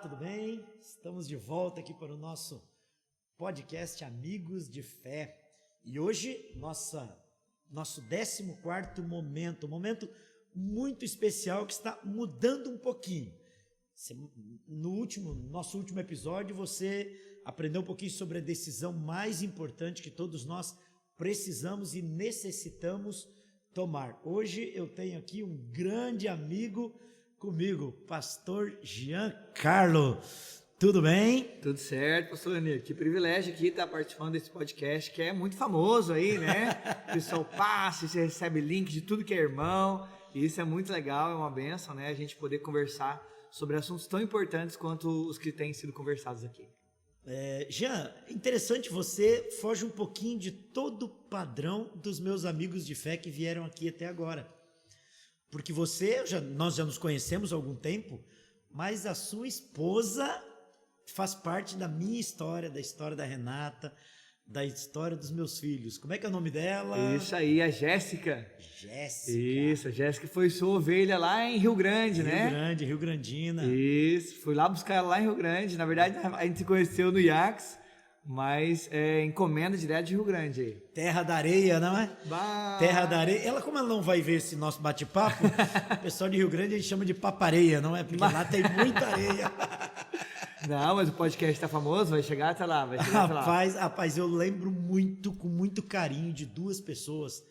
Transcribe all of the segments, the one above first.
tudo bem? Estamos de volta aqui para o nosso podcast Amigos de Fé. E hoje, nosso 14º momento, um momento muito especial que está mudando um pouquinho. No nosso último episódio, você aprendeu um pouquinho sobre a decisão mais importante que todos nós precisamos e necessitamos tomar. Hoje eu tenho aqui um grande amigo comigo, pastor Giancarlo. Tudo bem? Tudo certo, pastor Leonir. Que privilégio aqui estar participando desse podcast, que é muito famoso aí, né? O pessoal passa, você recebe link de tudo que é irmão, e isso é muito legal, é uma bênção, né? A gente poder conversar sobre assuntos tão importantes quanto os que têm sido conversados aqui. Jean, interessante, você foge um pouquinho de todo o padrão dos meus amigos de fé que vieram aqui até agora. Porque nós já nos conhecemos há algum tempo, mas a sua esposa faz parte da minha história, da história da Renata, da história dos meus filhos. Como é que é o nome dela? Isso aí, a Jéssica. Jéssica. Isso, a Jéssica foi sua ovelha lá em Rio Grande, né? Rio Grande, Rio Grandina. Isso, fui lá buscar ela lá em Rio Grande. Na verdade, a gente se conheceu no IACS, mas é encomenda direto de Rio Grande aí. Terra da areia, não é? Bah. Terra da areia. Como ela não vai ver esse nosso bate-papo, o pessoal de Rio Grande a gente chama de papareia, não é? Porque lá tem muita areia. Não, mas o podcast tá famoso, vai chegar até lá, Rapaz, eu lembro com muito carinho de duas pessoas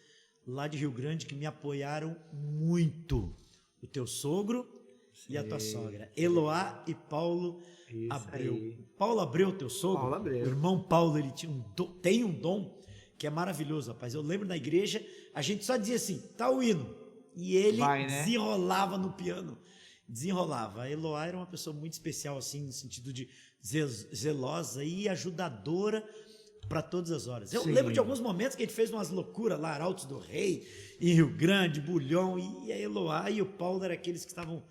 lá de Rio Grande que me apoiaram muito. O teu sogro e a tua sogra. Eloá e Paulo Abreu. Aí. Paulo Abreu, teu sogro? Paulo Abreu. O irmão Paulo, ele tem um dom que é maravilhoso, rapaz. Eu lembro na igreja, a gente só dizia assim, tá o hino. E ele desenrolava no piano. Desenrolava. A Eloá era uma pessoa muito especial, assim, no sentido de zelosa e ajudadora para todas as horas. Eu lembro de alguns momentos que a gente fez umas loucuras lá, Arautos do Rei, em Rio Grande, Bulhão, e a Eloá e o Paulo eram aqueles que estavam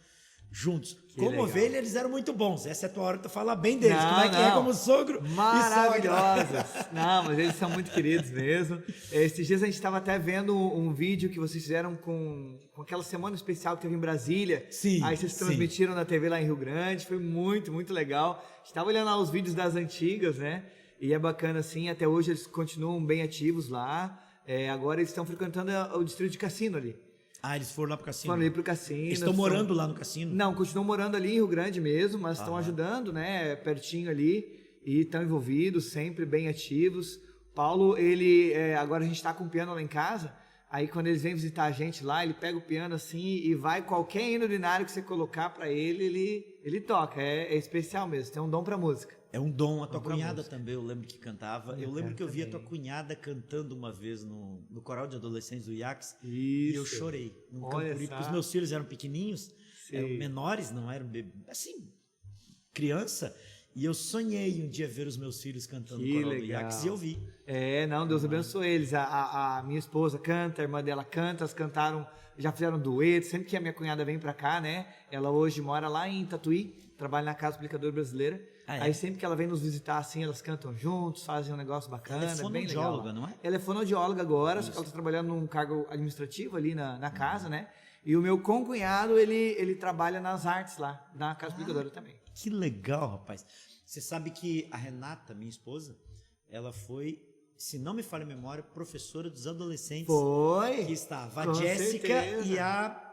juntos. Como ovelha, eles eram muito bons. Essa é a tua hora que tu fala bem deles. Como é que é como sogro maravilhosos. Não, mas eles são muito queridos mesmo. Esses dias a gente estava até vendo um vídeo que vocês fizeram com aquela semana especial que teve em Brasília. Sim. Aí vocês transmitiram na TV lá em Rio Grande. Foi muito, muito legal. A gente estava olhando lá os vídeos das antigas, né? E é bacana assim. Até hoje eles continuam bem ativos lá. Agora eles estão frequentando o distrito de Cassino ali. Eles foram lá pro cassino? Foram ali pro cassino. Eles estão morando lá no cassino? Não, continuam morando ali em Rio Grande mesmo, mas estão ajudando, né, pertinho ali, e estão envolvidos, sempre bem ativos. Paulo, agora a gente está com o piano lá em casa, aí quando eles vêm visitar a gente lá, ele pega o piano assim e vai, qualquer hino ordinário que você colocar para ele toca, é especial mesmo, tem um dom para música. É um dom. A tua cunhada também, eu lembro que cantava. Eu lembro que eu vi a tua cunhada cantando uma vez no coral de adolescentes do IACS. E eu chorei. Porque os meus filhos eram pequenininhos, eram menores, não eram assim, criança. E eu sonhei um dia ver os meus filhos cantando no coral do IACS e eu vi. Deus abençoe eles. A minha esposa canta, a irmã dela canta, elas cantaram, já fizeram dueto. Sempre que a minha cunhada vem pra cá, né? Ela hoje mora lá em Tatuí, trabalha na Casa Publicadora Brasileira. Aí sempre que ela vem nos visitar assim, elas cantam juntos, fazem um negócio bacana. Ela é fonoaudióloga, não é? Ela é fonoaudióloga agora, só que ela está trabalhando num cargo administrativo ali na casa, né? E o meu concunhado, ele trabalha nas artes lá, na Casa Publicadora também. Que legal, rapaz. Você sabe que a Renata, minha esposa, ela foi, se não me falha a memória, professora dos adolescentes. Foi! Que estava a Jéssica e a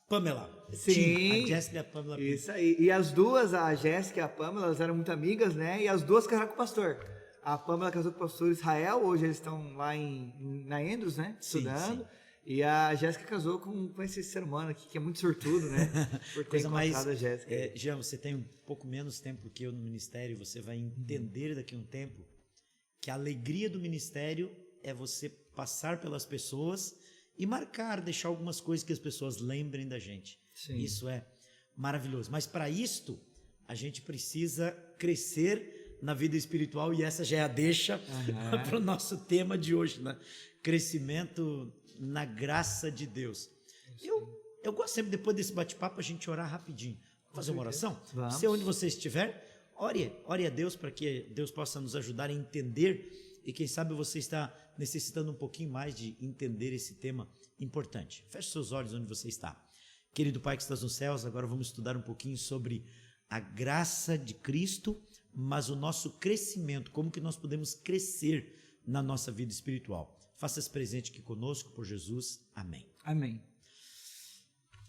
Pamela. Sim. A Jéssica e a Pamela. Isso aí. E as duas, a Jéssica e a Pamela, elas eram muito amigas, né? E as duas casaram com o pastor. A Pamela casou com o pastor Israel, hoje eles estão lá na Andrews, né? Estudando. Sim. E a Jéssica casou com esse ser humano aqui, que é muito sortudo, né? Por ter encontrado a Jéssica. Jean, você tem um pouco menos tempo que eu no ministério, você vai entender daqui a um tempo que a alegria do ministério é você passar pelas pessoas e marcar, deixar algumas coisas que as pessoas lembrem da gente. Sim. Isso é maravilhoso. Mas para isto, a gente precisa crescer na vida espiritual e essa já é a deixa para o nosso tema de hoje, né? Crescimento na graça de Deus. Eu gosto sempre, depois desse bate-papo, a gente orar rapidinho. Vamos fazer uma oração? Vamos. Se onde você estiver, ore a Deus para que Deus possa nos ajudar a entender e quem sabe você está necessitando um pouquinho mais de entender esse tema importante. Feche seus olhos onde você está. Querido Pai que estás nos céus, agora vamos estudar um pouquinho sobre a graça de Cristo, mas o nosso crescimento, como que nós podemos crescer na nossa vida espiritual. Faça-se presente aqui conosco, por Jesus. Amém. Amém.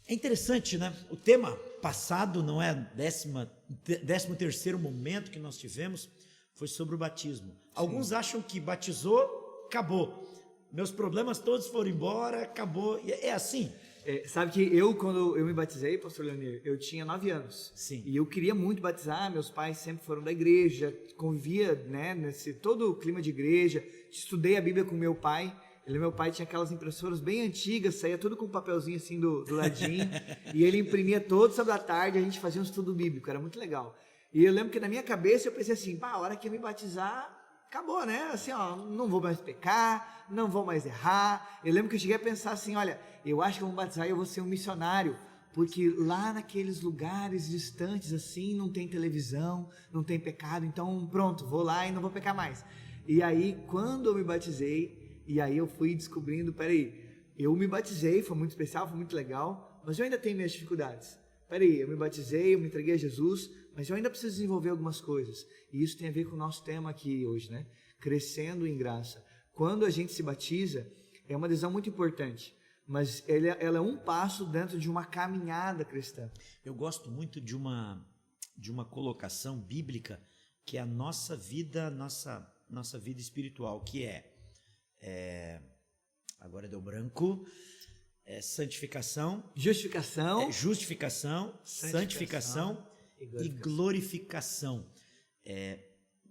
É interessante, né? O tema passado, não é? 13º momento que nós tivemos, foi sobre o batismo. Alguns acham que batizou, acabou. Meus problemas todos foram embora, acabou. É assim. Sabe que quando eu me batizei, pastor Leonir, eu tinha 9 anos. Sim. E eu queria muito batizar, meus pais sempre foram da igreja, convivia, né, nesse todo o clima de igreja, estudei a Bíblia com meu pai. Meu pai tinha aquelas impressoras bem antigas, saía tudo com um papelzinho assim do ladinho, e ele imprimia todo sábado à tarde, a gente fazia um estudo bíblico, era muito legal. E eu lembro que na minha cabeça eu pensei assim, a hora que eu me batizar, acabou, né? Assim, ó, não vou mais pecar, não vou mais errar. Eu lembro que eu cheguei a pensar assim, olha, eu acho que eu vou me batizar e eu vou ser um missionário, porque lá naqueles lugares distantes assim, não tem televisão, não tem pecado, então pronto, vou lá e não vou pecar mais. E aí, quando eu me batizei, e aí eu fui descobrindo, peraí, eu me batizei, foi muito especial, foi muito legal, mas eu ainda tenho minhas dificuldades. Peraí, eu me batizei, eu me entreguei a Jesus, mas eu ainda preciso desenvolver algumas coisas. E isso tem a ver com o nosso tema aqui hoje, né? Crescendo em graça. Quando a gente se batiza, é uma decisão muito importante, mas ela é um passo dentro de uma caminhada cristã. Eu gosto muito de uma colocação bíblica, que é a nossa vida espiritual, que agora deu branco, santificação, justificação, santificação e glorificação.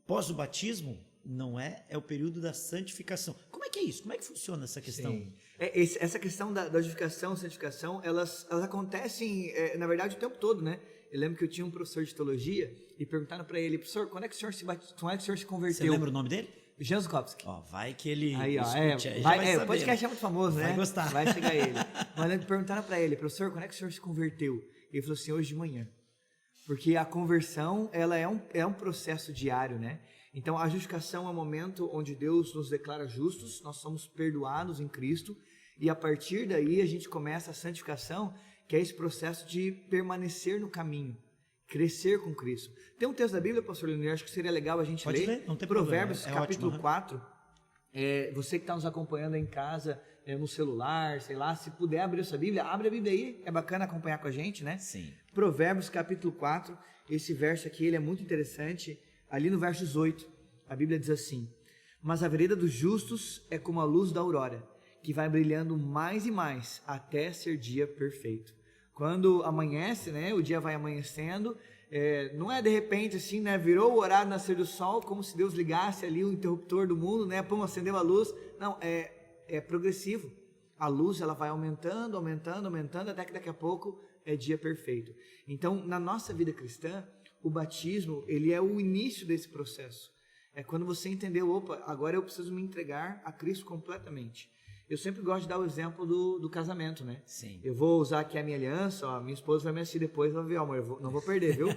Pós o batismo, não é o período da santificação. Como é que é isso? Como é que funciona essa questão? Sim. Essa questão da justificação, santificação, elas acontecem, na verdade, o tempo todo, né? Eu lembro que eu tinha um professor de teologia e perguntaram para ele, professor, quando é que o senhor se converteu? Você lembra o nome dele? Jean Zukowski. Vai que ele aí, escute, o podcast é muito famoso, né? Vai gostar. Vai chegar ele. Mas perguntaram para ele, professor, quando é que o senhor se converteu? Ele falou assim, hoje de manhã. Porque a conversão, ela é um processo diário, né? Então, a justificação é um momento onde Deus nos declara justos, nós somos perdoados em Cristo, e a partir daí a gente começa a santificação, que é esse processo de permanecer no caminho, crescer com Cristo. Tem um texto da Bíblia, pastor Leonir, acho que seria legal a gente ler. Não tem Provérbios, problema. capítulo Ótimo, 4. Você que está nos acompanhando aí em casa, no celular, sei lá, se puder abrir essa Bíblia, abre a Bíblia aí, é bacana acompanhar com a gente, né? Sim. Provérbios, capítulo 4, esse verso aqui, ele é muito interessante. Ali no verso 18, a Bíblia diz assim, mas a vereda dos justos é como a luz da aurora, que vai brilhando mais e mais, até ser dia perfeito. Quando amanhece, né, o dia vai amanhecendo, não é de repente assim, né, virou o horário do nascer do sol, como se Deus ligasse ali o interruptor do mundo, né, pum, acendeu a luz. Não, é progressivo. A luz, ela vai aumentando, aumentando, aumentando, até que daqui a pouco é dia perfeito. Então, na nossa vida cristã, o batismo, ele é o início desse processo. É quando você entendeu, opa, agora eu preciso me entregar a Cristo completamente. Eu sempre gosto de dar o exemplo do casamento, né? Sim. Eu vou usar aqui a minha aliança, ó, minha esposa vai me assistir depois, vai ver, amor, não vou perder, viu?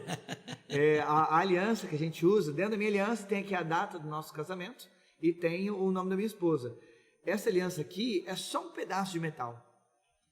A aliança que a gente usa, dentro da minha aliança tem aqui a data do nosso casamento e tem o nome da minha esposa. Essa aliança aqui é só um pedaço de metal.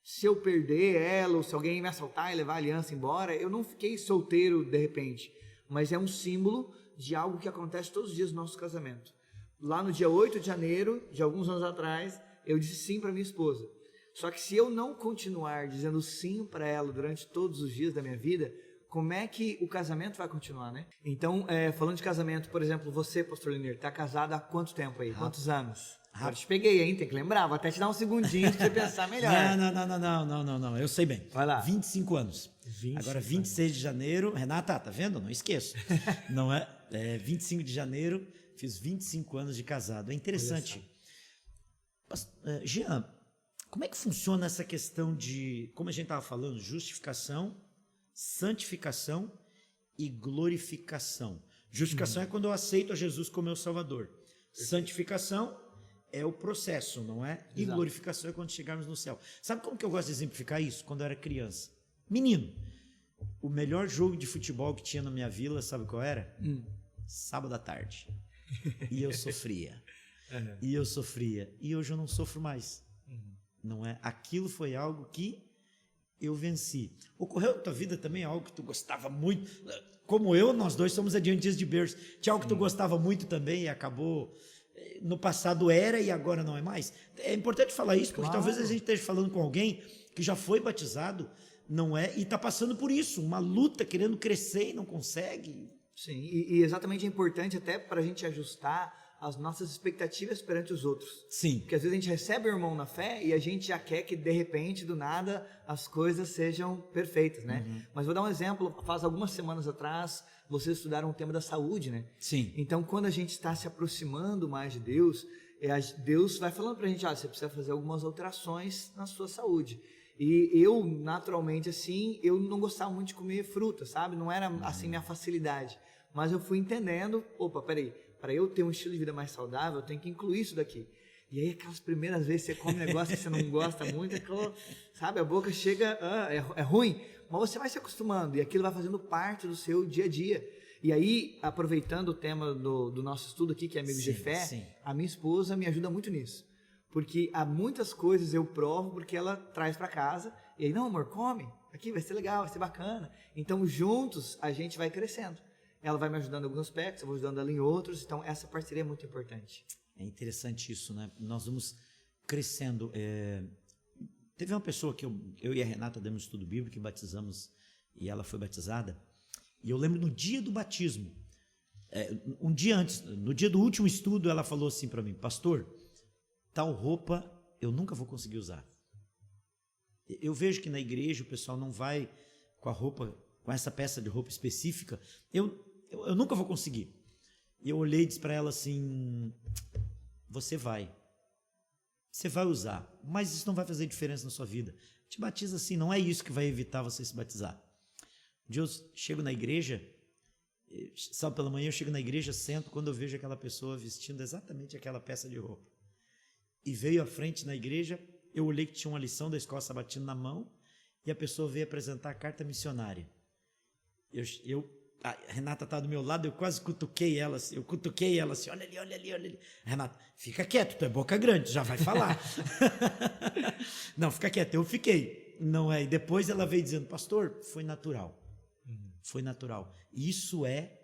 Se eu perder ela, ou se alguém me assaltar e levar a aliança embora, eu não fiquei solteiro de repente, mas é um símbolo de algo que acontece todos os dias no nosso casamento. Lá no dia 8 de janeiro, de alguns anos atrás, eu disse sim para minha esposa. Só que se eu não continuar dizendo sim para ela durante todos os dias da minha vida, como é que o casamento vai continuar, né? Então, falando de casamento, por exemplo, você, pastor Leonir, está casado há quanto tempo aí? Quantos anos? Agora te peguei, hein? Tem que lembrar. Vou até te dar um segundinho para você pensar melhor. Não. Eu sei bem. Vai lá. 25 anos. 25 Agora, 26 de janeiro... Renata, tá vendo? Não esqueço. Não é? 25 de janeiro, fiz 25 anos de casado. É interessante. Jean, como é que funciona essa questão de, como a gente estava falando, justificação, santificação e glorificação? Justificação é quando eu aceito a Jesus como meu Salvador. Santificação é o processo, não é? E Exato. Glorificação é quando chegarmos no céu. Sabe como que eu gosto de exemplificar isso? Quando eu era criança. Menino, o melhor jogo de futebol que tinha na minha vila, sabe qual era? Sábado à tarde. E eu sofria. E eu sofria. E hoje eu não sofro mais. Não é? Aquilo foi algo que eu venci. Ocorreu na tua vida também algo que tu gostava muito? Como eu, nós dois somos adventistas de berço. Tinha algo que tu gostava muito também e acabou... No passado era e agora não é mais? É importante falar isso, porque talvez a gente esteja falando com alguém que já foi batizado, não é? E está passando por isso, uma luta, querendo crescer e não consegue. Sim, e exatamente é importante até para a gente ajustar as nossas expectativas perante os outros. Sim. Porque às vezes a gente recebe o irmão na fé e a gente já quer que de repente, do nada, as coisas sejam perfeitas, né? Mas vou dar um exemplo, faz algumas semanas atrás, vocês estudaram o tema da saúde, né? Sim. Então, quando a gente está se aproximando mais de Deus, Deus vai falando pra gente, você precisa fazer algumas alterações na sua saúde. E eu, naturalmente, assim, eu não gostava muito de comer fruta, sabe? Não era, assim, minha facilidade. Mas eu fui entendendo, peraí, para eu ter um estilo de vida mais saudável, eu tenho que incluir isso daqui. E aí, aquelas primeiras vezes que você come um negócio que você não gosta muito, sabe, a boca chega, é ruim, mas você vai se acostumando e aquilo vai fazendo parte do seu dia a dia. E aí, aproveitando o tema do nosso estudo aqui, que é Amigos de Fé, a minha esposa me ajuda muito nisso. Porque há muitas coisas eu provo porque ela traz para casa, e aí, não, amor, come, aqui vai ser legal, vai ser bacana. Então, juntos, a gente vai crescendo. Ela vai me ajudando em alguns aspectos, eu vou ajudando ela em outros, então essa parceria é muito importante. É interessante isso, né? Nós vamos crescendo. Teve uma pessoa que eu e a Renata demos estudo bíblico e batizamos, e ela foi batizada, e eu lembro no dia do batismo, um dia antes, no dia do último estudo, ela falou assim para mim, pastor, tal roupa eu nunca vou conseguir usar. Eu vejo que na igreja o pessoal não vai com a roupa, com essa peça de roupa específica, eu nunca vou conseguir. E eu olhei e disse para ela assim, você vai usar, mas isso não vai fazer diferença na sua vida. Te batiza assim, não é isso que vai evitar você se batizar. Um dia eu chego na igreja, sábado pela manhã eu chego na igreja, sento, quando eu vejo aquela pessoa vestindo exatamente aquela peça de roupa. E veio à frente na igreja, eu olhei que tinha uma lição da escola sabatina na mão, e a pessoa veio apresentar a carta missionária. A Renata estava do meu lado, eu quase cutuquei ela assim, olha ali. Renata, fica quieto, tu é boca grande, já vai falar. Não, fica quieto, eu fiquei. Não é? E depois ela veio dizendo, pastor, foi natural. Foi natural. Isso é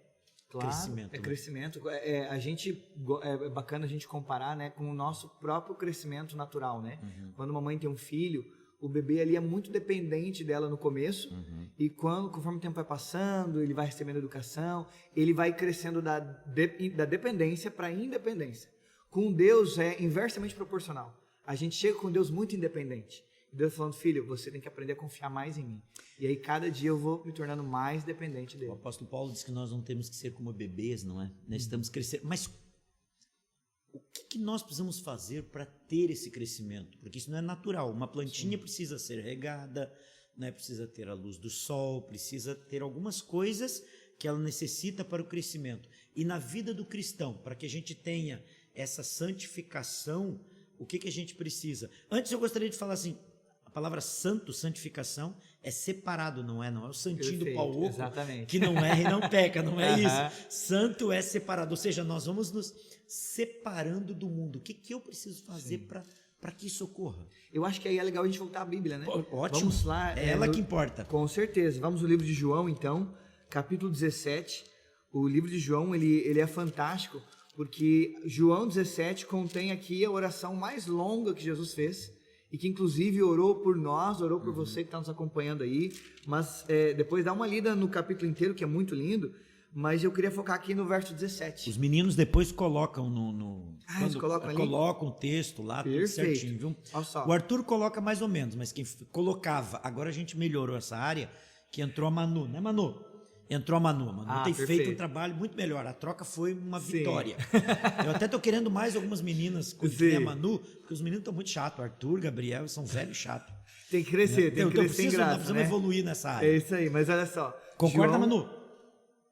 crescimento. É crescimento. É bacana a gente comparar, né, com o nosso próprio crescimento natural, né? Quando uma mãe tem um filho, o bebê ali é muito dependente dela no começo, e conforme o tempo vai passando, ele vai recebendo educação, ele vai crescendo da dependência para a independência. Com Deus é inversamente proporcional. A gente chega com Deus muito independente. Deus falando, filho, você tem que aprender a confiar mais em mim. E aí cada dia eu vou me tornando mais dependente dele. O apóstolo Paulo diz que nós não temos que ser como bebês, não é? Nós estamos crescendo. Mas o que nós precisamos fazer para ter esse crescimento? Porque isso não é natural. Uma plantinha precisa ser regada, né? Precisa ter a luz do sol, precisa ter algumas coisas que ela necessita para o crescimento. E na vida do cristão, para que a gente tenha essa santificação, o que a gente precisa? Antes eu gostaria de falar assim, a palavra santo, santificação, é separado, não é? Não é o santinho do pau oco, que não erra e não peca, não é isso. Santo é separado, ou seja, nós vamos nos separando do mundo. O que eu preciso fazer para que isso ocorra? Eu acho que aí é legal a gente voltar à Bíblia, né? Ótimo, vamos lá, é ela que importa. Com certeza. Vamos no livro de João, então, capítulo 17. O livro de João, ele é fantástico, porque João 17 contém aqui a oração mais longa que Jesus fez, e que inclusive orou por nós, orou por você que está nos acompanhando aí, mas depois dá uma lida no capítulo inteiro, que é muito lindo, mas eu queria focar aqui no verso 17. Os meninos depois colocam eles colocam ali? Colocam o texto lá, tudo certinho, viu? Olha só. O Arthur coloca mais ou menos, mas quem colocava, agora a gente melhorou essa área, que entrou a Manu, né Manu? Entrou a Manu. Manu tem feito um trabalho muito melhor. A troca foi uma vitória. Eu até tô querendo mais algumas meninas com a Manu, porque os meninos estão muito chatos. Arthur, Gabriel, são velhos chatos. Tem que crescer, tem que crescer em graça, nós precisamos evoluir nessa área. É isso aí, mas olha só. Concorda, Manu?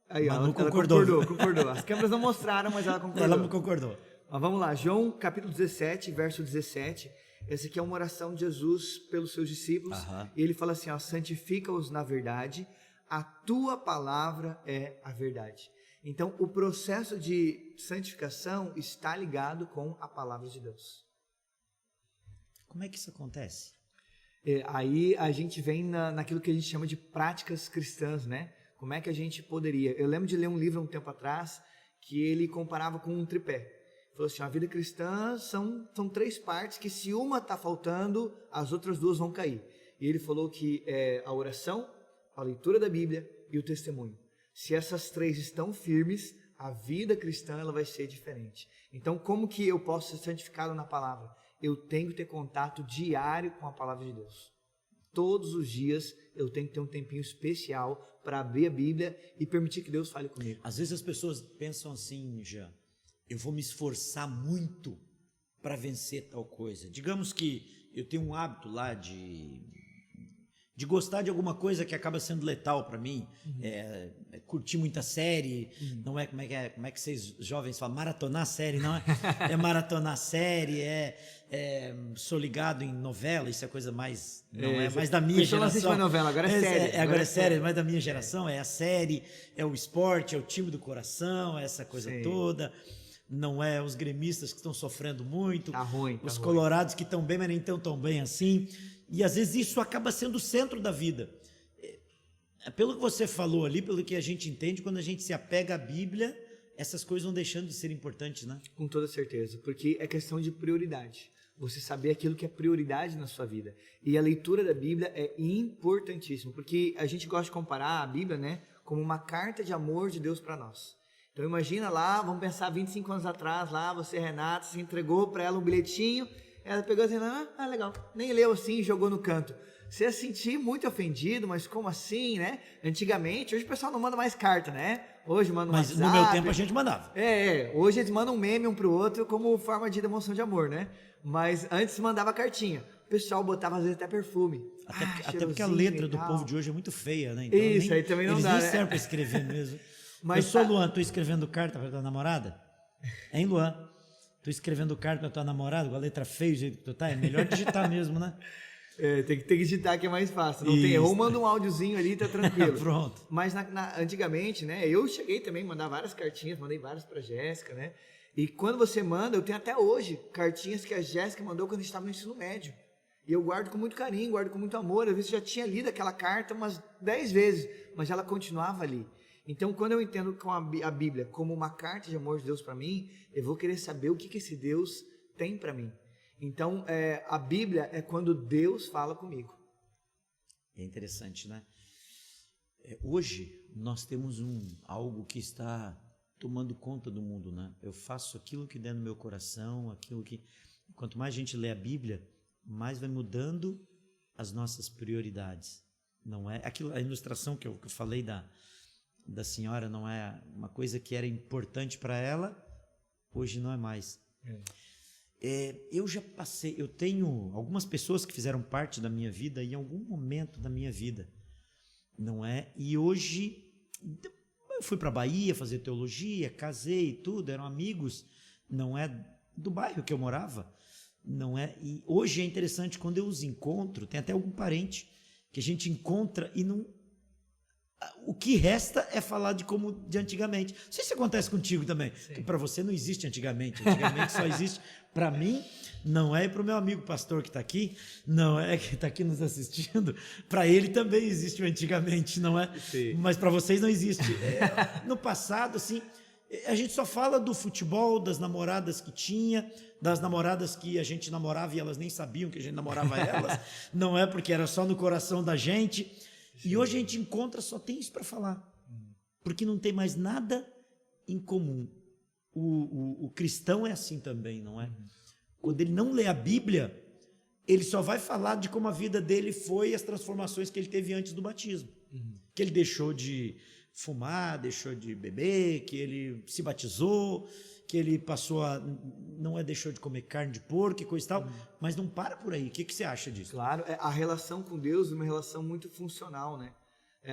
Aí, Manu ela concordou. As câmeras não mostraram, mas ela concordou. Ela concordou. Mas vamos lá, João capítulo 17, verso 17. Essa aqui é uma oração de Jesus pelos seus discípulos. E ele fala assim, santifica-os na verdade, a tua palavra é a verdade. Então, o processo de santificação está ligado com a palavra de Deus. Como é que isso acontece? Aí a gente vem naquilo que a gente chama de práticas cristãs, né? Como é que a gente poderia... Eu lembro de ler um livro há um tempo atrás que ele comparava com um tripé. Ele falou assim, a vida cristã são 3 partes que se uma está faltando, as outras 2 vão cair. E ele falou que é a oração, a leitura da Bíblia e o testemunho. Se essas 3 estão firmes, a vida cristã ela vai ser diferente. Então, como que eu posso ser santificado na palavra? Eu tenho que ter contato diário com a palavra de Deus. Todos os dias eu tenho que ter um tempinho especial para abrir a Bíblia e permitir que Deus fale comigo. Às vezes as pessoas pensam assim, Jean, eu vou me esforçar muito para vencer tal coisa. Digamos que eu tenho um hábito lá de gostar de alguma coisa que acaba sendo letal para mim, curtir muita série, não é como é que vocês jovens falam, maratonar série, não é? É maratonar série, sou ligado em novela, isso é coisa mais, não é mais da minha geração. Não assiste mais novela, agora é série. Agora é série, mais da minha geração, é a série, é o esporte, é o time do coração, é essa coisa toda. Não é os gremistas que estão sofrendo muito, tá ruim, os colorados que estão bem, mas nem tão bem assim. E às vezes isso acaba sendo o centro da vida. Pelo que você falou ali, pelo que a gente entende, quando a gente se apega à Bíblia, essas coisas vão deixando de ser importantes, né? Com toda certeza, porque é questão de prioridade. Você saber aquilo que é prioridade na sua vida. E a leitura da Bíblia é importantíssimo, porque a gente gosta de comparar a Bíblia, né, como uma carta de amor de Deus para nós. Então imagina lá, vamos pensar 25 anos atrás, lá você, Renata, se entregou para ela um bilhetinho, ela pegou assim, legal, nem leu assim e jogou no canto. Você ia sentir muito ofendido, mas como assim, né? Antigamente, hoje o pessoal não manda mais carta, né? Hoje manda um WhatsApp. Mas no meu tempo a gente mandava. Hoje eles mandam um meme um pro outro como forma de demonstração de amor, né? Mas antes mandava cartinha. O pessoal botava às vezes até perfume. Até porque a letra do povo de hoje é muito feia, né? Então, isso, aí também não dá, eles nem servem para escrever mesmo. Mas eu sou Luan, tô escrevendo carta para tua namorada? Hein, Luan? Tô escrevendo carta para tua namorada com a letra feia, do jeito que tu tá? É melhor digitar mesmo, né? Tem que digitar que é mais fácil. Não tem erro, manda um áudiozinho ali, tá tranquilo. Pronto. Mas antigamente, né? Eu cheguei também a mandar várias cartinhas, mandei várias pra Jéssica, né? E quando você manda, eu tenho até hoje cartinhas que a Jéssica mandou quando a gente estava no ensino médio. E eu guardo com muito carinho, guardo com muito amor. Às vezes eu já tinha lido aquela carta umas 10 vezes, mas ela continuava ali. Então, quando eu entendo com a Bíblia como uma carta de amor de Deus para mim, eu vou querer saber o que esse Deus tem para mim. Então, a Bíblia é quando Deus fala comigo. É interessante, né? Hoje, nós temos algo que está tomando conta do mundo, né? Eu faço aquilo que der no meu coração, aquilo que... Quanto mais a gente lê a Bíblia, mais vai mudando as nossas prioridades. Não é aquilo, a ilustração que eu falei da senhora não é uma coisa que era importante para ela, hoje não é mais. Eu já passei, eu tenho algumas pessoas que fizeram parte da minha vida em algum momento da minha vida, não é? E hoje eu fui para a Bahia fazer teologia, casei e tudo, eram amigos, não é, do bairro que eu morava, não é? E hoje é interessante quando eu os encontro, tem até algum parente que a gente encontra e não... O que resta é falar de antigamente. Não sei se acontece contigo também, que para você não existe antigamente só existe para mim, não é, e para o meu amigo pastor que está aqui, não é, que está aqui nos assistindo, para ele também existe o antigamente, não é? Sim. Mas para vocês não existe. No passado, assim, a gente só fala do futebol, das namoradas que tinha, das namoradas que a gente namorava e elas nem sabiam que a gente namorava elas, não é, porque era só no coração da gente. Sim. E hoje a gente encontra, só tem isso para falar, porque não tem mais nada em comum. O cristão é assim também, não é? Quando ele não lê a Bíblia, ele só vai falar de como a vida dele foi, as transformações que ele teve antes do batismo. Que ele deixou de fumar, deixou de beber, que ele se batizou, que ele passou deixou de comer carne de porco e coisa e tal, mas não para por aí. O que você acha disso? Claro, a relação com Deus é uma relação muito funcional, né?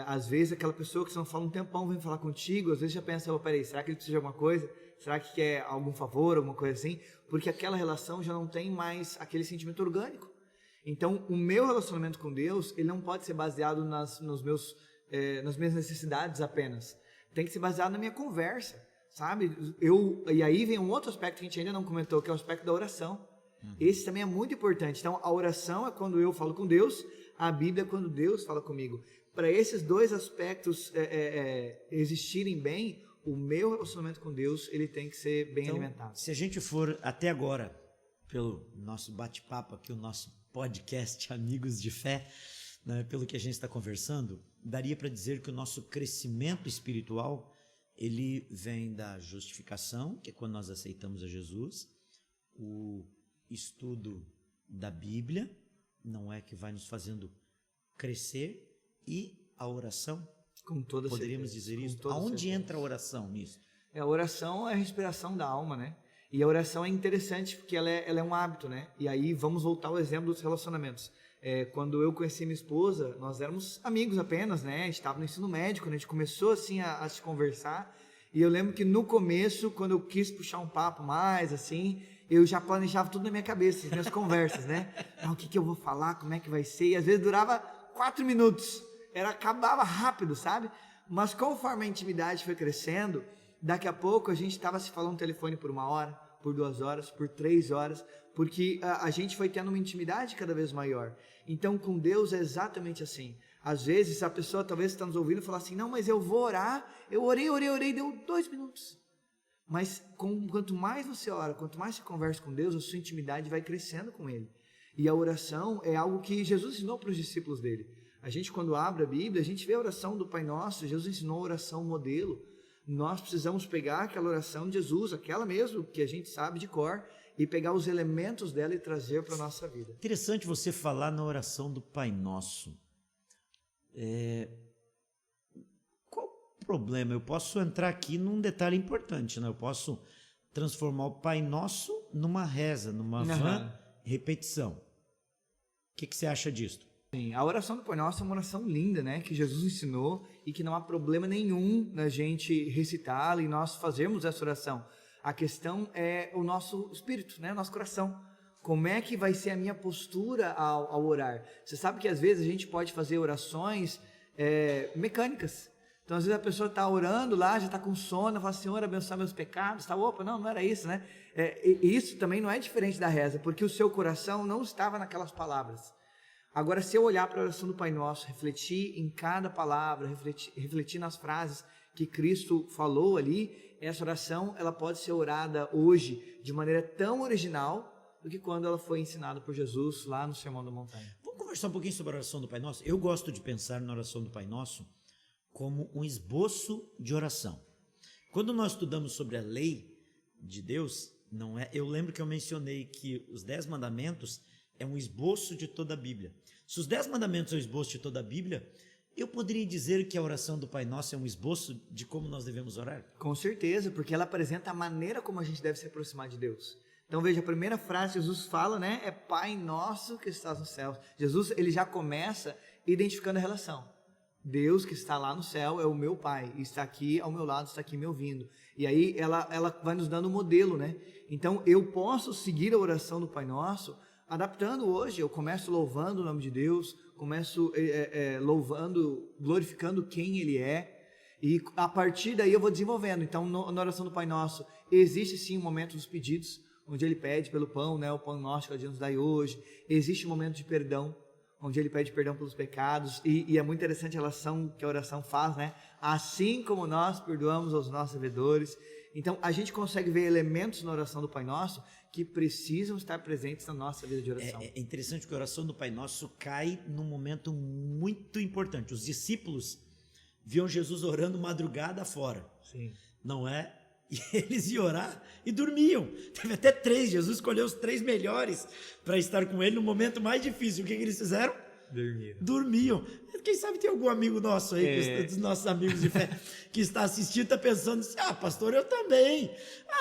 Às vezes aquela pessoa que você não fala um tempão vem falar contigo, às vezes já pensa, peraí, será que ele precisa de alguma coisa? Será que quer algum favor, alguma coisa assim? Porque aquela relação já não tem mais aquele sentimento orgânico. Então, o meu relacionamento com Deus, ele não pode ser baseado nas minhas necessidades apenas. Tem que ser baseado na minha conversa. Sabe? E aí vem um outro aspecto que a gente ainda não comentou, que é o aspecto da oração. Esse também é muito importante. Então, a oração é quando eu falo com Deus, a Bíblia é quando Deus fala comigo. Para esses dois aspectos existirem bem, o meu relacionamento com Deus ele tem que ser bem alimentado. Se a gente for até agora, pelo nosso bate-papo aqui, o nosso podcast Amigos de Fé, né, pelo que a gente está conversando, daria para dizer que o nosso crescimento espiritual ele vem da justificação, que é quando nós aceitamos a Jesus, o estudo da Bíblia, não é que vai nos fazendo crescer, e a oração. Com toda Poderíamos certeza, dizer isso? Aonde entra a oração nisso? A oração é a respiração da alma, né? E a oração é interessante porque ela é um hábito, né? E aí vamos voltar ao exemplo dos relacionamentos. Quando eu conheci minha esposa, nós éramos amigos apenas, né? A gente estava no ensino médio, quando a gente começou assim a se conversar. E eu lembro que no começo, quando eu quis puxar um papo mais, assim, eu já planejava tudo na minha cabeça, as minhas conversas, né? O que eu vou falar, como é que vai ser? E às vezes durava 4 minutos. Acabava rápido, sabe? Mas conforme a intimidade foi crescendo, daqui a pouco a gente estava se falando no telefone por 1 hora, por 2 horas, por 3 horas, porque a gente foi tendo uma intimidade cada vez maior. Então, com Deus é exatamente assim. Às vezes, a pessoa talvez está nos ouvindo e fala assim, não, mas eu vou orar, eu orei, deu 2 minutos. Mas quanto mais você ora, quanto mais você conversa com Deus, a sua intimidade vai crescendo com Ele. E a oração é algo que Jesus ensinou para os discípulos dele. A gente, quando abre a Bíblia, a gente vê a oração do Pai Nosso. Jesus ensinou a oração modelo. Nós precisamos pegar aquela oração de Jesus, aquela mesmo que a gente sabe de cor, e pegar os elementos dela e trazer para a nossa vida. Interessante você falar na oração do Pai Nosso. Qual o problema? Eu posso entrar aqui num detalhe importante, né? Eu posso transformar o Pai Nosso numa reza, numa vã repetição. O que você acha disso? Sim, a oração do Pai Nosso é uma oração linda, né? Que Jesus ensinou e que não há problema nenhum na gente recitá-la e nós fazermos essa oração. A questão é o nosso espírito, né? O nosso coração. Como é que vai ser a minha postura ao orar? Você sabe que às vezes a gente pode fazer orações mecânicas. Então, às vezes a pessoa está orando lá, já está com sono, fala, Senhor, abençoe meus pecados, tá? Opa, não era isso, né? Isso também não é diferente da reza, porque o seu coração não estava naquelas palavras. Agora, se eu olhar para a oração do Pai Nosso, refletir em cada palavra, refletir nas frases que Cristo falou ali, essa oração ela pode ser orada hoje de maneira tão original do que quando ela foi ensinada por Jesus lá no Sermão da Montanha. Vamos conversar um pouquinho sobre a oração do Pai Nosso? Eu gosto de pensar na oração do Pai Nosso como um esboço de oração. Quando nós estudamos sobre a lei de Deus, não é? Eu lembro que eu mencionei que os 10 mandamentos é um esboço de toda a Bíblia. Se os 10 mandamentos são um esboço de toda a Bíblia, eu poderia dizer que a oração do Pai Nosso é um esboço de como nós devemos orar? Com certeza, porque ela apresenta a maneira como a gente deve se aproximar de Deus. Então veja, a primeira frase que Jesus fala, né, é Pai Nosso que estás no céu. Jesus, ele já começa identificando a relação. Deus que está lá no céu é o meu Pai, e está aqui ao meu lado, está aqui me ouvindo. E aí ela vai nos dando um modelo, né? Então eu posso seguir a oração do Pai Nosso adaptando hoje. Eu começo louvando o nome de Deus, começo louvando, glorificando quem Ele é, e a partir daí eu vou desenvolvendo. Então na oração do Pai Nosso existe sim um momento dos pedidos, onde Ele pede pelo pão, né? O pão nosso que nos dai hoje. Existe um momento de perdão, onde Ele pede perdão pelos pecados, e é muito interessante a relação que a oração faz, né? Assim como nós perdoamos aos nossos devedores. Então a gente consegue ver elementos na oração do Pai Nosso que precisam estar presentes na nossa vida de oração. É interessante que a oração do Pai Nosso cai num momento muito importante. Os discípulos viam Jesus orando madrugada fora. Sim. Não é? E eles iam orar e dormiam. Teve até 3, Jesus escolheu os 3 melhores para estar com ele no momento mais difícil. O que eles fizeram? Dormiam. Quem sabe tem algum amigo nosso aí, dos nossos amigos de fé, que está assistindo, está pensando assim, pastor, eu também.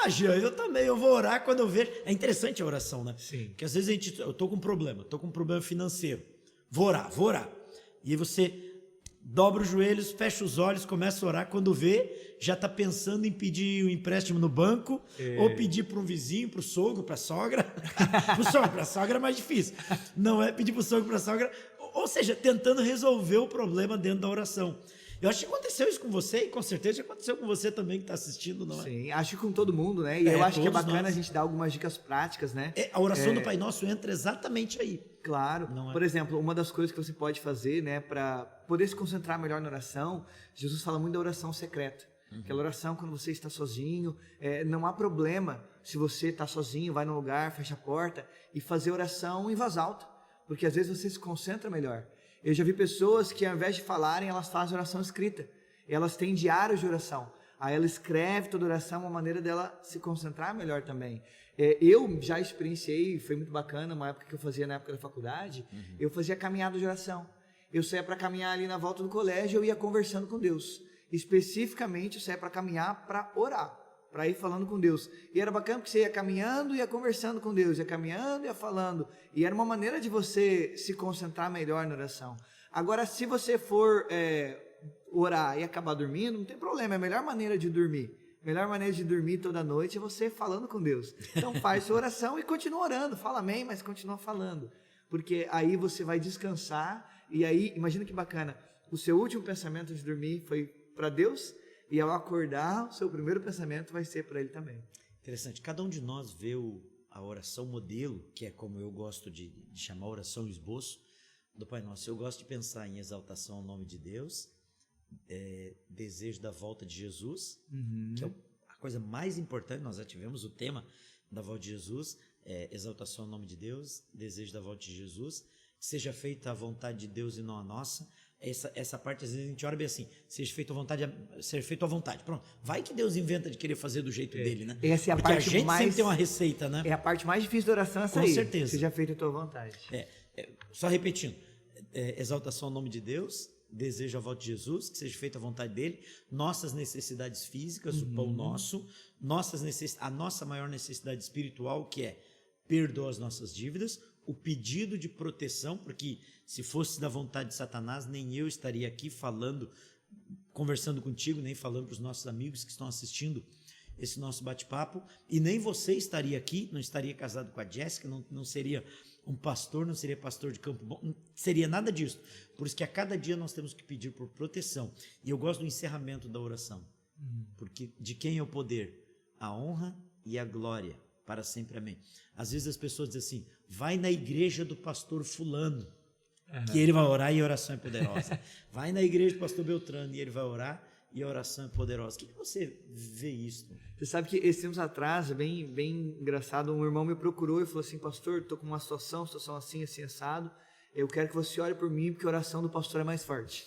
Jean, eu também, eu vou orar quando eu ver. É interessante a oração, né? Sim. Porque às vezes eu estou com um problema financeiro. Vou orar. E aí você dobra os joelhos, fecha os olhos, começa a orar, quando vê, já está pensando em pedir um empréstimo no banco, ou pedir para um vizinho, para o sogro, para a sogra. Para a sogra é mais difícil. Não é pedir para o sogro, para a sogra, ou seja, tentando resolver o problema dentro da oração. Eu acho que aconteceu isso com você e com certeza aconteceu com você também que está assistindo, não é? Sim, acho que com todo mundo, né? E eu acho que é bacana nós. a gente dar algumas dicas práticas, né? A oração do Pai Nosso entra exatamente aí. Claro. Não é? Por exemplo, uma das coisas que você pode fazer, né, para poder se concentrar melhor na oração, Jesus fala muito da oração secreta. Aquela oração quando você está sozinho, não há problema se você está sozinho, vai num lugar, fecha a porta e fazer oração em voz alta, porque às vezes você se concentra melhor. Eu já vi pessoas que ao invés de falarem, elas fazem oração escrita. Elas têm diários de oração. Aí ela escreve toda a oração, uma maneira dela se concentrar melhor também. Eu já experienciei, foi muito bacana, uma época que eu fazia na época da faculdade, eu fazia caminhada de oração. Eu saía para caminhar ali na volta do colégio, eu ia conversando com Deus. Especificamente, eu saía para caminhar, para orar, para ir falando com Deus. E era bacana porque você ia caminhando e ia conversando com Deus, ia caminhando e ia falando. E era uma maneira de você se concentrar melhor na oração. Agora, se você for orar e acabar dormindo, não tem problema, é a melhor maneira de dormir. A melhor maneira de dormir toda noite é você falando com Deus. Então faz sua oração e continua orando. Fala amém, mas continua falando. Porque aí você vai descansar. E aí, imagina que bacana, o seu último pensamento de dormir foi para Deus. E ao acordar, o seu primeiro pensamento vai ser para Ele também. Interessante. Cada um de nós vê a oração modelo, que é como eu gosto de chamar a oração esboço do Pai Nosso. Eu gosto de pensar em exaltação ao nome de Deus, desejo da volta de Jesus, que é a coisa mais importante. Nós já tivemos o tema da volta de Jesus, exaltação ao nome de Deus, desejo da volta de Jesus, seja feita a vontade de Deus e não a nossa. Essa parte, às vezes, a gente ora bem assim, seja feito à vontade. Pronto. Vai que Deus inventa de querer fazer do jeito dele, né? Essa é a Porque parte a gente mais, sempre tem uma receita, né? É a parte mais difícil da oração, essa aí. Com certeza. Seja feita a tua vontade. Só repetindo, exaltação ao nome de Deus, desejo a volta de Jesus, que seja feita a vontade dele, nossas necessidades físicas, o pão nosso, a nossa maior necessidade espiritual, que é perdoa as nossas dívidas, o pedido de proteção, porque se fosse da vontade de Satanás, nem eu estaria aqui conversando contigo, nem falando para os nossos amigos que estão assistindo esse nosso bate-papo, e nem você estaria aqui, não estaria casado com a Jéssica, não seria um pastor, não seria pastor de campo bom, não seria nada disso. Por isso que a cada dia nós temos que pedir por proteção. E eu gosto do encerramento da oração, porque de quem é o poder? A honra e a glória, para sempre, amém. Às vezes as pessoas dizem assim, vai na igreja do pastor fulano, que ele vai orar e a oração é poderosa. Vai na igreja do pastor Beltrano e ele vai orar e a oração é poderosa. O que você vê isso? Você sabe que esses tempos atrás, bem engraçado, um irmão me procurou e falou assim, pastor, estou com uma situação assim, assado, eu quero que você ore por mim, porque a oração do pastor é mais forte.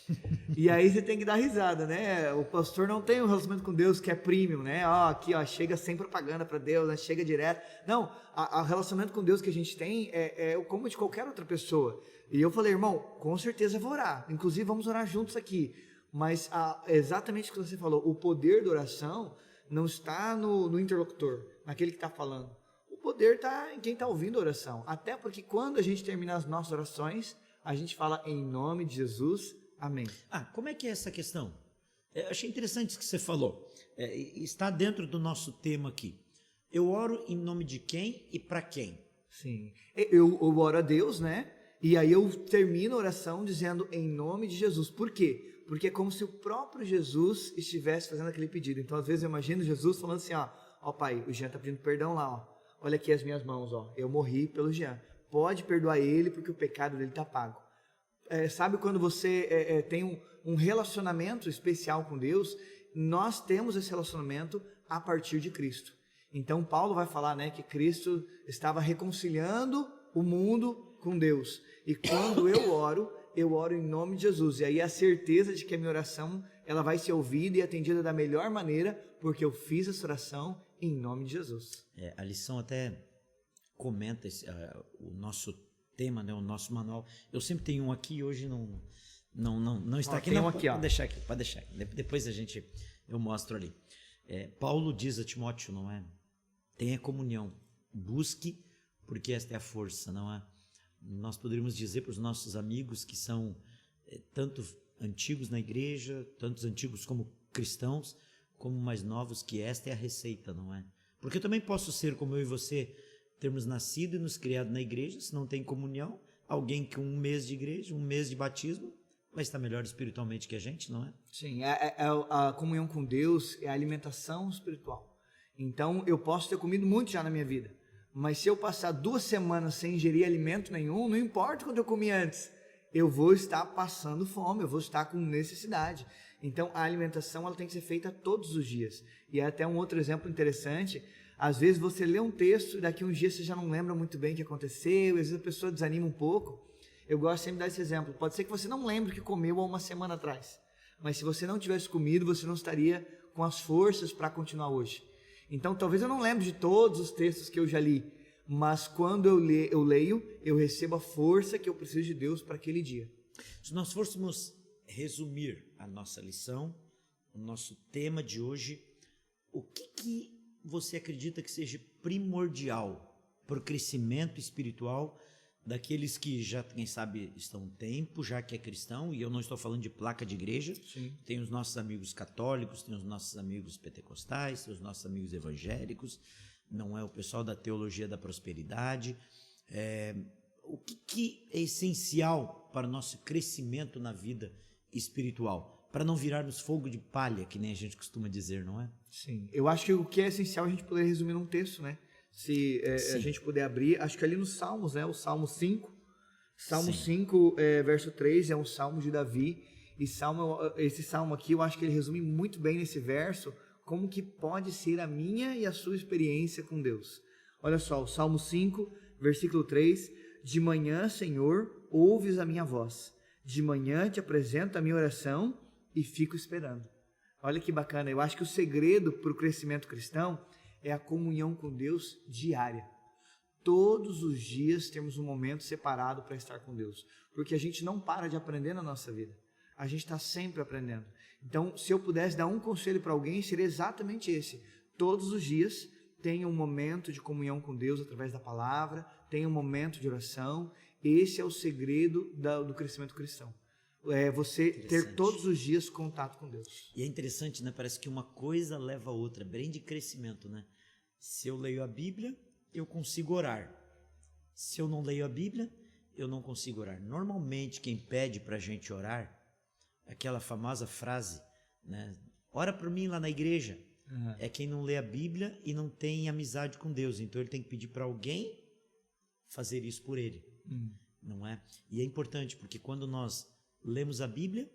E aí você tem que dar risada, né? O pastor não tem um relacionamento com Deus que é premium, né? Aqui, chega sem propaganda para Deus, né? Chega direto. Não, o relacionamento com Deus que a gente tem é como de qualquer outra pessoa. E eu falei, irmão, com certeza eu vou orar. Inclusive, vamos orar juntos aqui. Mas exatamente o que você falou, o poder da oração não está no interlocutor, naquele que está falando. O poder está em quem está ouvindo a oração. Até porque quando a gente termina as nossas orações, a gente fala em nome de Jesus, amém. Como é que é essa questão? Achei interessante isso que você falou. Está dentro do nosso tema aqui. Eu oro em nome de quem e para quem? Sim. Eu oro a Deus, né? E aí eu termino a oração dizendo em nome de Jesus. Por quê? Porque é como se o próprio Jesus estivesse fazendo aquele pedido. Então, às vezes, eu imagino Jesus falando assim, ó Pai, o Jean está pedindo perdão lá, ó. Olha aqui as minhas mãos, ó. Eu morri pelo Jean. Pode perdoar ele, porque o pecado dele está pago. Sabe quando você tem um relacionamento especial com Deus? Nós temos esse relacionamento a partir de Cristo. Então, Paulo vai falar, né, que Cristo estava reconciliando o mundo com Deus. E quando eu oro em nome de Jesus. E aí a certeza de que a minha oração ela vai ser ouvida e atendida da melhor maneira, porque eu fiz essa oração em nome de Jesus. A lição até comenta o nosso tema, né, o nosso manual. Eu sempre tenho um aqui, hoje não está aqui. Tem não, aqui, pode deixar aqui, pode deixar. Depois eu mostro ali. Paulo diz a Timóteo, não é? Tenha comunhão, busque, porque esta é a força, não é? Nós poderíamos dizer para os nossos amigos que são tanto antigos na igreja, tantos antigos como cristãos, como mais novos, que esta é a receita, não é? Porque eu também posso ser como eu e você, termos nascido e nos criado na igreja, se não tem comunhão, alguém com um mês de igreja, um mês de batismo, vai estar melhor espiritualmente que a gente, não é? Sim, a comunhão com Deus é a alimentação espiritual. Então, eu posso ter comido muito já na minha vida, mas se eu passar 2 semanas sem ingerir alimento nenhum, não importa quanto eu comi antes, eu vou estar passando fome, eu vou estar com necessidade. Então, a alimentação ela tem que ser feita todos os dias. E é até um outro exemplo interessante, às vezes você lê um texto e daqui a uns dias você já não lembra muito bem o que aconteceu, e às vezes a pessoa desanima um pouco. Eu gosto sempre de dar esse exemplo. Pode ser que você não lembre o que comeu há uma semana atrás, mas se você não tivesse comido, você não estaria com as forças para continuar hoje. Então, talvez eu não lembre de todos os textos que eu já li, mas quando eu leio, eu recebo a força que eu preciso de Deus para aquele dia. Se nós fôssemos resumir a nossa lição, o nosso tema de hoje, o que você acredita que seja primordial para o crescimento espiritual daqueles que já, quem sabe, estão um tempo, já que é cristão, e eu não estou falando de placa de igreja, Sim. Tem os nossos amigos católicos, tem os nossos amigos pentecostais, tem os nossos amigos evangélicos, não é o pessoal da teologia da prosperidade. O que é essencial para o nosso crescimento na vida espiritual? Para não virarmos fogo de palha, que nem a gente costuma dizer, não é? Sim, eu acho que o que é essencial a gente poder resumir num texto, né? Se a gente puder abrir, acho que ali nos Salmos, né? O Salmo 5, Salmo Sim. 5, verso 3, é um Salmo de Davi, e esse Salmo aqui, eu acho que ele resume muito bem nesse verso, como que pode ser a minha e a sua experiência com Deus. Olha só, o Salmo 5, versículo 3, de manhã, Senhor, ouves a minha voz, de manhã te apresento a minha oração e fico esperando. Olha que bacana, eu acho que o segredo para o crescimento cristão é a comunhão com Deus diária. Todos os dias temos um momento separado para estar com Deus, porque a gente não para de aprender na nossa vida. A gente está sempre aprendendo. Então, se eu pudesse dar um conselho para alguém, seria exatamente esse. Todos os dias tenha um momento de comunhão com Deus através da palavra, tenha um momento de oração. Esse é o segredo do crescimento cristão. É você ter todos os dias contato com Deus. E é interessante, né? Parece que uma coisa leva a outra, bem de crescimento, né? Se eu leio a Bíblia, eu consigo orar. Se eu não leio a Bíblia, eu não consigo orar. Normalmente, quem pede para a gente orar, aquela famosa frase, né? Ora por mim lá na igreja. Uhum. É quem não lê a Bíblia e não tem amizade com Deus. Então, ele tem que pedir para alguém fazer isso por ele. Não é? E é importante, porque quando nós lemos a Bíblia,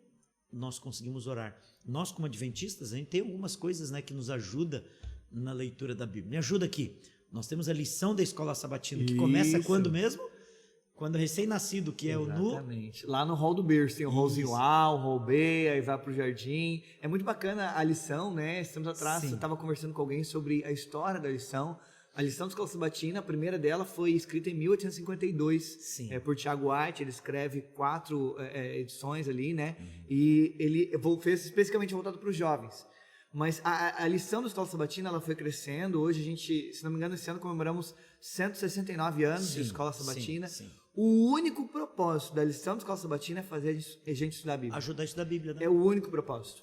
nós conseguimos orar. Nós, como adventistas, a gente tem algumas coisas, né, que nos ajudam na leitura da Bíblia. Me ajuda aqui. Nós temos a lição da escola sabatina, que começa quando mesmo? Quando recém-nascido, que Exatamente. Lá no hall do berço, tem o hallzinho A, o hall B, aí vai pro jardim. É muito bacana a lição, né? Estamos atrás, eu estava conversando com alguém sobre a história da lição. A lição da escola sabatina, a primeira dela foi escrita em 1852 por Tiago White. Ele escreve 4 edições ali, né? E ele fez especificamente voltado para os jovens. Mas a lição da escola sabatina, ela foi crescendo. Hoje a gente, se não me engano, esse ano comemoramos 169 anos de escola sabatina. O único propósito da lição da escola sabatina é fazer a gente estudar a Bíblia. Ajudar a estudar a Bíblia, né? É o único propósito.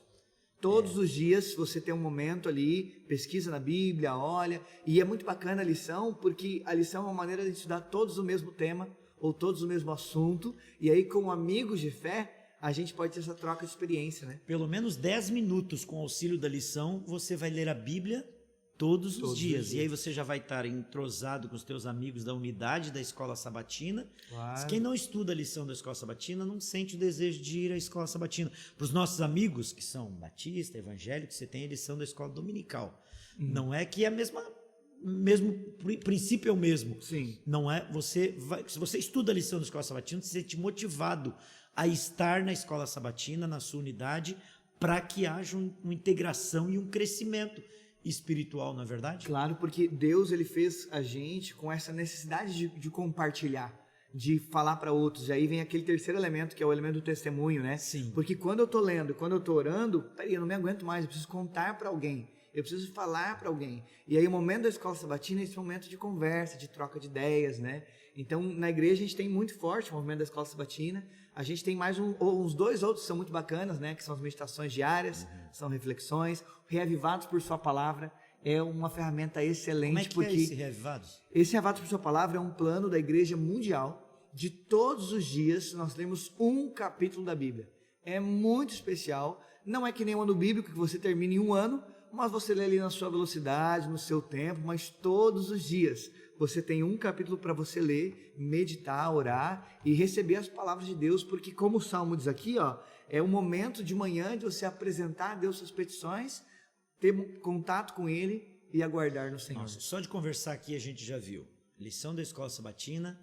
Todos os dias você tem um momento ali, pesquisa na Bíblia, olha, e é muito bacana a lição, porque a lição é uma maneira de estudar todos o mesmo tema, ou todos o mesmo assunto, e aí como amigos de fé, a gente pode ter essa troca de experiência, né? Pelo menos 10 minutos com o auxílio da lição, você vai ler a Bíblia todos os dias. E aí você já vai estar entrosado com os teus amigos da unidade da escola sabatina. Claro. Quem não estuda a lição da escola sabatina não sente o desejo de ir à escola sabatina. Para os nossos amigos que são batistas, evangélicos, você tem a lição da escola dominical. Não é que é a mesmo princípio é o mesmo. Sim. Não é, se você estuda a lição da escola sabatina, você se sente motivado a estar na escola sabatina, na sua unidade, para que haja uma integração e um crescimento espiritual, não é verdade? Claro, porque Deus ele fez a gente com essa necessidade de compartilhar, de falar para outros. E aí vem aquele terceiro elemento, que é o elemento do testemunho, né? Sim. Porque quando eu tô lendo, quando eu tô orando, peraí, eu não me aguento mais, eu preciso contar para alguém, eu preciso falar para alguém. E aí o momento da escola sabatina é esse momento de conversa, de troca de ideias, né? Então, na igreja a gente tem muito forte o movimento da escola sabatina. A gente tem mais uns 2 outros que são muito bacanas, né? Que são as meditações diárias, são reflexões. Reavivados por sua palavra é uma ferramenta excelente. Como é que é esse Reavivados? Esse Reavivados por sua palavra é um plano da igreja mundial. De todos os dias nós lemos um capítulo da Bíblia. É muito especial. Não é que nem o ano bíblico, que você termina em um ano, mas você lê ali na sua velocidade, no seu tempo, mas todos os dias você tem um capítulo para você ler, meditar, orar e receber as palavras de Deus, porque como o Salmo diz aqui, ó, é o momento de manhã de você apresentar a Deus suas petições, ter contato com Ele e aguardar no Senhor. Nossa, só de conversar aqui a gente já viu. Lição da Escola Sabatina,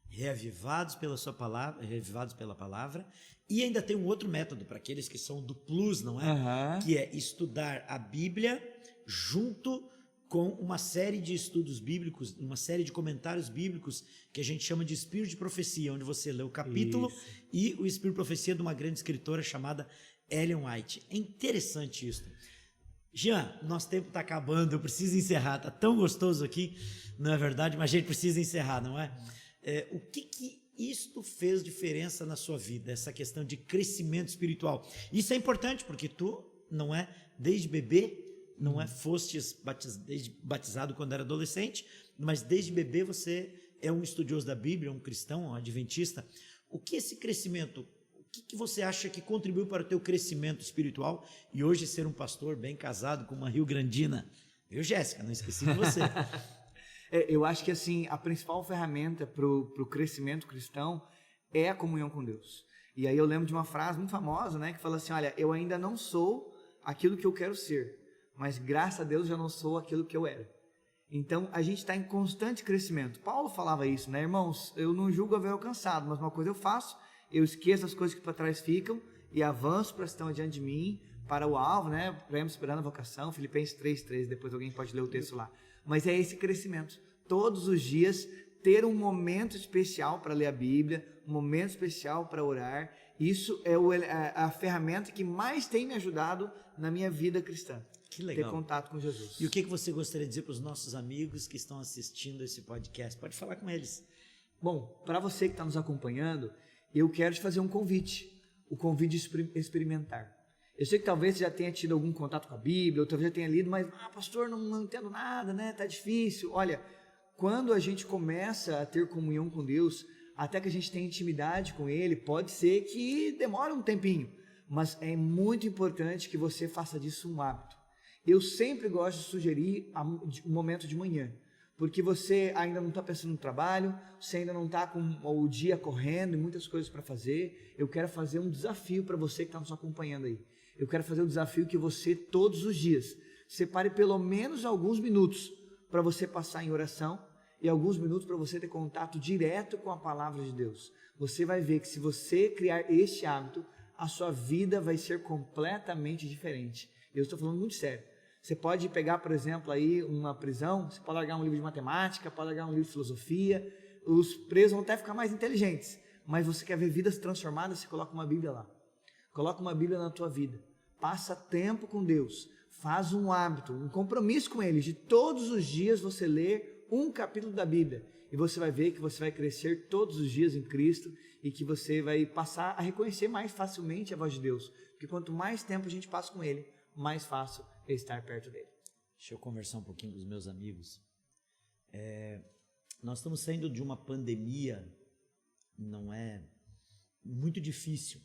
reavivados pela sua palavra, reavivados pela palavra, e ainda tem um outro método para aqueles que são do plus, não é? Que é estudar a Bíblia junto com uma série de estudos bíblicos, uma série de comentários bíblicos que a gente chama de Espírito de Profecia, onde você lê o capítulo e o Espírito de Profecia de uma grande escritora chamada Ellen White. É interessante isso. Jean, nosso tempo está acabando, eu preciso encerrar, está tão gostoso aqui, não é verdade? Mas a gente precisa encerrar, não é? O que isto fez diferença na sua vida, essa questão de crescimento espiritual? Isso é importante porque tu, não é, desde bebê, não é, fostes batizado quando era adolescente, mas desde bebê você é um estudioso da Bíblia, um cristão, um adventista. O que esse crescimento, o que você acha que contribuiu para o teu crescimento espiritual e hoje ser um pastor bem casado com uma rio-grandina? Eu, Jéssica, não esqueci de você. Eu acho que assim, a principal ferramenta para o crescimento cristão é a comunhão com Deus. E aí eu lembro de uma frase muito famosa, né, que fala assim, olha, eu ainda não sou aquilo que eu quero ser, mas graças a Deus já não sou aquilo que eu era. Então a gente está em constante crescimento. Paulo falava isso, né, irmãos? Eu não julgo haver alcançado, mas uma coisa eu faço, eu esqueço as coisas que para trás ficam e avanço para estão adiante de mim, para o alvo, né? Prêmio esperando a vocação, Filipenses 3:3, depois alguém pode ler o texto lá. Mas é esse crescimento. Todos os dias ter um momento especial para ler a Bíblia, um momento especial para orar. Isso é a ferramenta que mais tem me ajudado na minha vida cristã. Que legal. Ter contato com Jesus. E o que você gostaria de dizer para os nossos amigos que estão assistindo esse podcast? Pode falar com eles. Bom, para você que está nos acompanhando, eu quero te fazer um convite. O convite de experimentar. Eu sei que talvez você já tenha tido algum contato com a Bíblia, ou talvez já tenha lido, mas, pastor, não entendo nada, né? Tá difícil. Olha, quando a gente começa a ter comunhão com Deus, até que a gente tenha intimidade com Ele, pode ser que demore um tempinho, mas é muito importante que você faça disso um hábito. Eu sempre gosto de sugerir um momento de manhã, porque você ainda não está pensando no trabalho, você ainda não está com o dia correndo e muitas coisas para fazer. Eu quero fazer um desafio para você que está nos acompanhando aí. Eu quero fazer um desafio que você, todos os dias, separe pelo menos alguns minutos para você passar em oração e alguns minutos para você ter contato direto com a palavra de Deus. Você vai ver que se você criar este hábito, a sua vida vai ser completamente diferente. Eu estou falando muito sério. Você pode pegar, por exemplo, aí uma prisão, você pode largar um livro de matemática, pode largar um livro de filosofia, os presos vão até ficar mais inteligentes, mas você quer ver vidas transformadas, você coloca uma Bíblia lá. Coloca uma Bíblia na tua vida. Passa tempo com Deus. Faz um hábito, um compromisso com Ele, de todos os dias você ler um capítulo da Bíblia. E você vai ver que você vai crescer todos os dias em Cristo e que você vai passar a reconhecer mais facilmente a voz de Deus. Porque quanto mais tempo a gente passa com Ele, mais fácil é estar perto dele. Deixa eu conversar um pouquinho com os meus amigos. Nós estamos saindo de uma pandemia, não é muito difícil.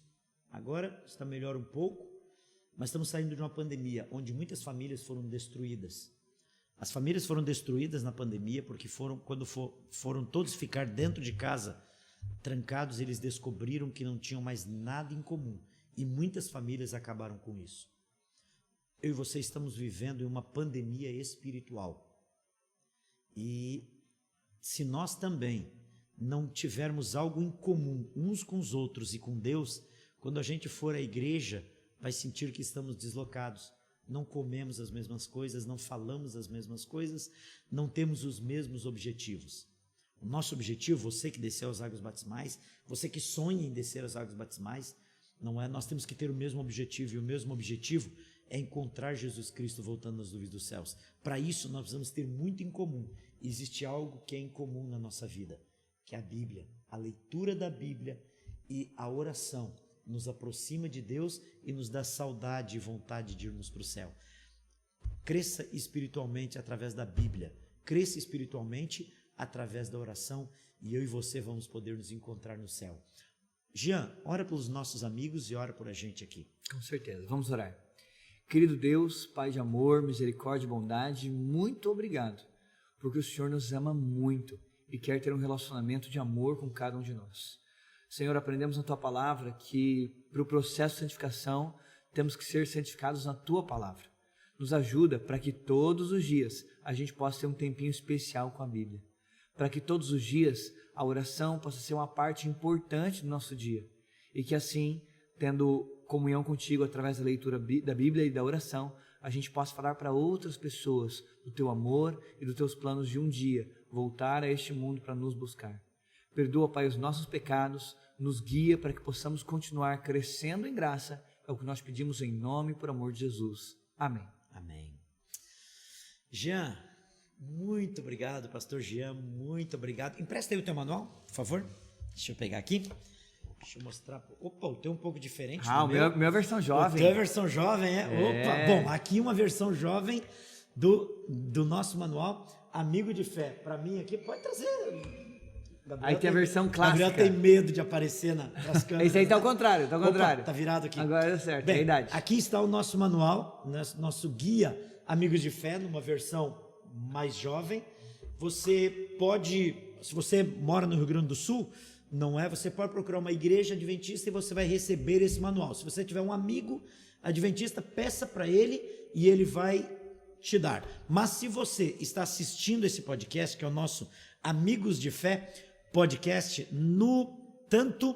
Agora está melhor um pouco, mas estamos saindo de uma pandemia onde muitas famílias foram destruídas. As famílias foram destruídas na pandemia porque quando foram todos ficar dentro de casa, trancados, eles descobriram que não tinham mais nada em comum. E muitas famílias acabaram com isso. Eu e você estamos vivendo em uma pandemia espiritual. E se nós também não tivermos algo em comum uns com os outros e com Deus, quando a gente for à igreja, vai sentir que estamos deslocados. Não comemos as mesmas coisas, não falamos as mesmas coisas, não temos os mesmos objetivos. O nosso objetivo, você que desceu às águas batismais, você que sonha em descer às águas batismais, não é? Nós temos que ter o mesmo objetivo, e o mesmo objetivo é encontrar Jesus Cristo voltando nas nuvens dos céus. Para isso, nós precisamos ter muito em comum. Existe algo que é em comum na nossa vida, que é a Bíblia. A leitura da Bíblia e a oração nos aproxima de Deus e nos dá saudade e vontade de irmos para o céu. Cresça espiritualmente através da Bíblia. Cresça espiritualmente através da oração e eu e você vamos poder nos encontrar no céu. Jean, ora pelos nossos amigos e ora por a gente aqui. Com certeza, vamos orar. Querido Deus, Pai de amor, misericórdia e bondade, muito obrigado, porque o Senhor nos ama muito e quer ter um relacionamento de amor com cada um de nós. Senhor, aprendemos na Tua Palavra que para o processo de santificação temos que ser santificados na Tua Palavra. Nos ajuda para que todos os dias a gente possa ter um tempinho especial com a Bíblia. Para que todos os dias a oração possa ser uma parte importante do nosso dia. E que assim, tendo comunhão contigo através da leitura da Bíblia e da oração, a gente possa falar para outras pessoas do Teu amor e dos Teus planos de um dia voltar a este mundo para nos buscar. Perdoa, Pai, os nossos pecados, nos guia para que possamos continuar crescendo em graça. É o que nós pedimos em nome e por amor de Jesus. Amém. Amém. Jean, muito obrigado, pastor Jean, muito obrigado. Empresta aí o teu manual, por favor. Deixa eu pegar aqui. Deixa eu mostrar. Opa, o teu é um pouco diferente. O meu é a versão jovem. O teu é a versão jovem, é? Opa, bom, aqui uma versão jovem do nosso manual, Amigo de Fé. Para mim aqui, pode trazer. Gabriel aí tem a versão clássica. Gabriel tem medo de aparecer nas câmeras. Esse aí tá ao contrário, tá ao contrário. Opa, tá virado aqui. Agora deu certo, Bem, é a idade. Aqui está o nosso manual, nosso guia Amigos de Fé, numa versão mais jovem. Você pode, se você mora no Rio Grande do Sul, você pode procurar uma igreja adventista e você vai receber esse manual. Se você tiver um amigo adventista, peça para ele e ele vai te dar. Mas se você está assistindo esse podcast, que é o nosso Amigos de Fé podcast, tanto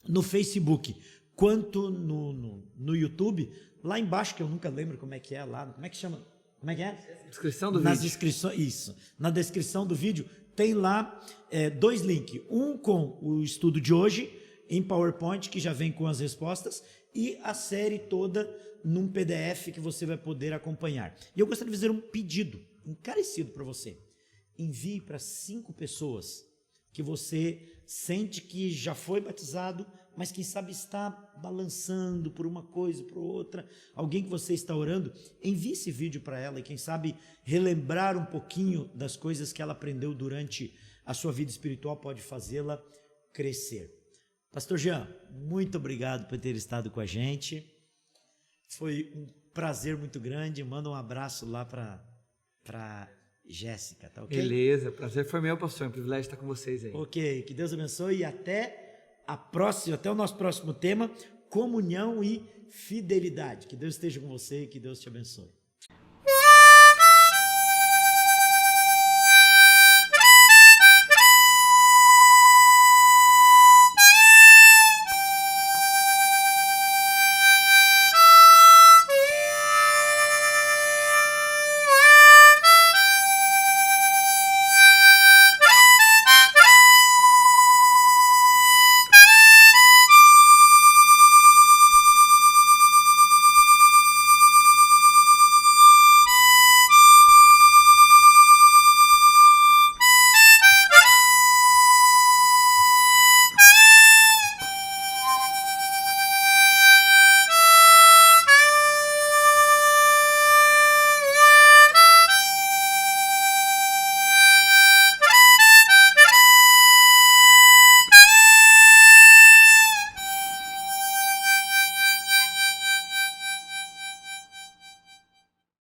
no Facebook quanto no YouTube, lá embaixo, que eu nunca lembro como é que é lá, como é que chama? Como é que é? Descrição do Nas vídeo. descrições, isso. Na descrição do vídeo tem lá 2 links. Um com o estudo de hoje em PowerPoint, que já vem com as respostas, e a série toda num PDF que você vai poder acompanhar. E eu gostaria de fazer um pedido encarecido para você. Envie para 5 pessoas que você sente que já foi batizado, mas quem sabe está balançando por uma coisa, por outra, alguém que você está orando, envie esse vídeo para ela e quem sabe relembrar um pouquinho das coisas que ela aprendeu durante a sua vida espiritual pode fazê-la crescer. Pastor Jean, muito obrigado por ter estado com a gente, foi um prazer muito grande, manda um abraço lá para Jéssica, tá ok? Beleza, prazer foi meu, pastor, é um privilégio estar com vocês aí. Ok, que Deus abençoe e até o nosso próximo tema, comunhão e fidelidade. Que Deus esteja com você e que Deus te abençoe.